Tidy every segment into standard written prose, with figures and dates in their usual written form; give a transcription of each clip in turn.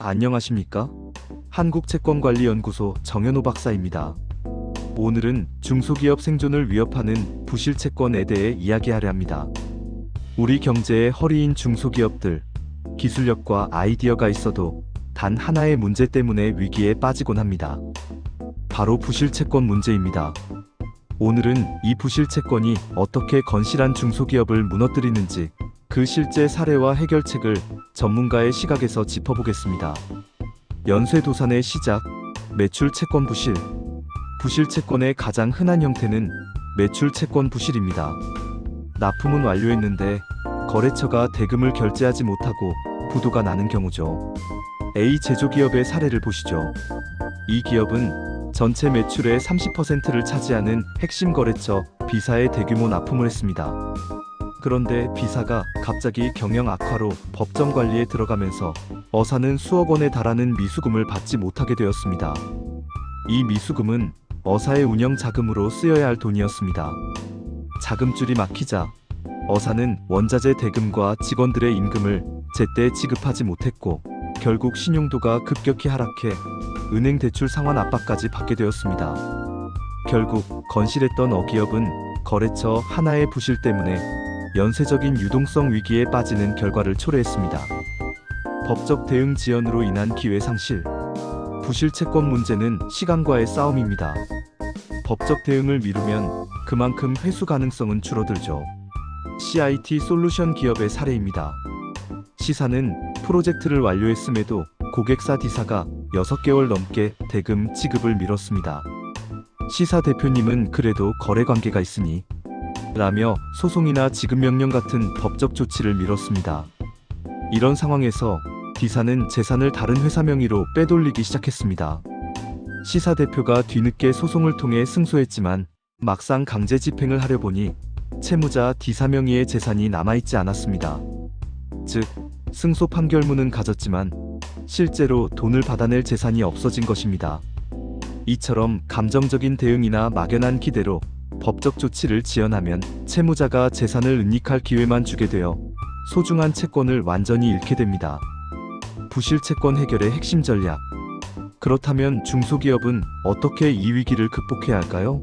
안녕하십니까? 한국채권관리연구소 정현호 박사입니다. 오늘은 중소기업 생존을 위협하는 부실채권에 대해 이야기하려 합니다. 우리 경제의 허리인 중소기업들, 기술력과 아이디어가 있어도 단 하나의 문제 때문에 위기에 빠지곤 합니다. 바로 부실채권 문제입니다. 오늘은 이 부실채권이 어떻게 건실한 중소기업을 무너뜨리는지 그 실제 사례와 해결책을 전문가의 시각에서 짚어보겠습니다. 연쇄도산의 시작, 매출채권 부실. 부실채권의 가장 흔한 형태는 매출채권 부실입니다. 납품은 완료했는데 거래처가 대금을 결제하지 못하고 부도가 나는 경우죠. A 제조기업의 사례를 보시죠. 이 기업은 전체 매출의 30%를 차지하는 핵심 거래처 B사에 대규모 납품을 했습니다. 그런데 B사가 갑자기 경영 악화로 법정 관리에 들어가면서 어사는 수억 원에 달하는 미수금을 받지 못하게 되었습니다. 이 미수금은 어사의 운영 자금으로 쓰여야 할 돈이었습니다. 자금줄이 막히자 어사는 원자재 대금과 직원들의 임금을 제때 지급하지 못했고 결국 신용도가 급격히 하락해 은행 대출 상환 압박까지 받게 되었습니다. 결국 건실했던 어기업은 거래처 하나의 부실 때문에 연쇄적인 유동성 위기에 빠지는 결과를 초래했습니다. 법적 대응 지연으로 인한 기회 상실. 부실채권 문제는 시간과의 싸움입니다. 법적 대응을 미루면 그만큼 회수 가능성은 줄어들죠. CIT 솔루션 기업의 사례입니다. C사는 프로젝트를 완료했음에도 고객사 D사가 6개월 넘게 대금 지급을 미뤘습니다. C사 대표님은 그래도 거래관계가 있으니 라며 소송이나 지급명령 같은 법적 조치를 미뤘습니다. 이런 상황에서 D사는 재산을 다른 회사 명의로 빼돌리기 시작했습니다. C사 대표가 뒤늦게 소송을 통해 승소했지만 막상 강제 집행을 하려 보니 채무자 D사 명의의 재산이 남아있지 않았습니다. 즉, 승소 판결문은 가졌지만 실제로 돈을 받아낼 재산이 없어진 것입니다. 이처럼 감정적인 대응이나 막연한 기대로 법적 조치를 지연하면 채무자가 재산을 은닉할 기회만 주게 되어 소중한 채권을 완전히 잃게 됩니다. 부실채권 해결의 핵심 전략. 그렇다면 중소기업은 어떻게 이 위기를 극복해야 할까요?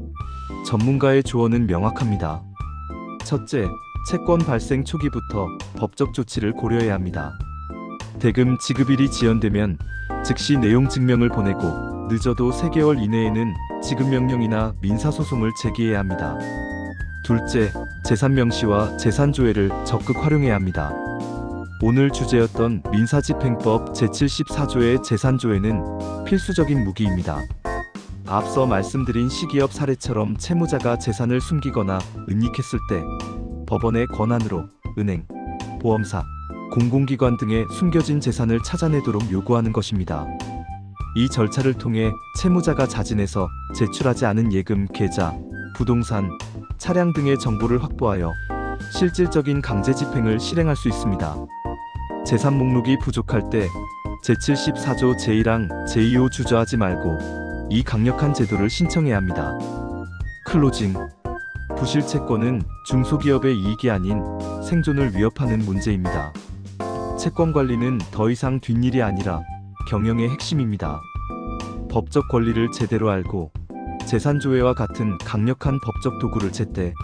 전문가의 조언은 명확합니다. 첫째, 채권 발생 초기부터 법적 조치를 고려해야 합니다. 대금 지급일이 지연되면 즉시 내용 증명을 보내고 늦어도 3개월 이내에는 지급명령이나 민사소송을 제기해야 합니다. 둘째, 재산 명시와 재산 조회를 적극 활용해야 합니다. 오늘 주제였던 민사집행법 제74조의 재산 조회는 필수적인 무기입니다. 앞서 말씀드린 C기업 사례처럼 채무자가 재산을 숨기거나 은닉했을 때 법원의 권한으로 은행, 보험사, 공공기관 등의 숨겨진 재산을 찾아내도록 요구하는 것입니다. 이 절차를 통해 채무자가 자진해서 제출하지 않은 예금, 계좌, 부동산, 차량 등의 정보를 확보하여 실질적인 강제 집행을 실행할 수 있습니다. 재산 목록이 부족할 때 제74조 제1항, 제2호 주저하지 말고 이 강력한 제도를 신청해야 합니다. 클로징. 부실채권은 중소기업의 이익이 아닌 생존을 위협하는 문제입니다. 채권 관리는 더 이상 뒷일이 아니라 경영의 핵심입니다. 법적 권리를 제대로 알고 재산조회와 같은 강력한 법적 도구를 제때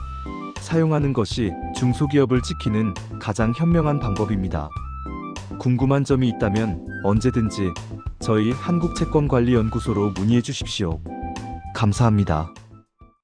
사용하는 것이 중소기업을 지키는 가장 현명한 방법입니다. 궁금한 점이 있다면 언제든지 저희 한국채권관리연구소로 문의해 주십시오. 감사합니다.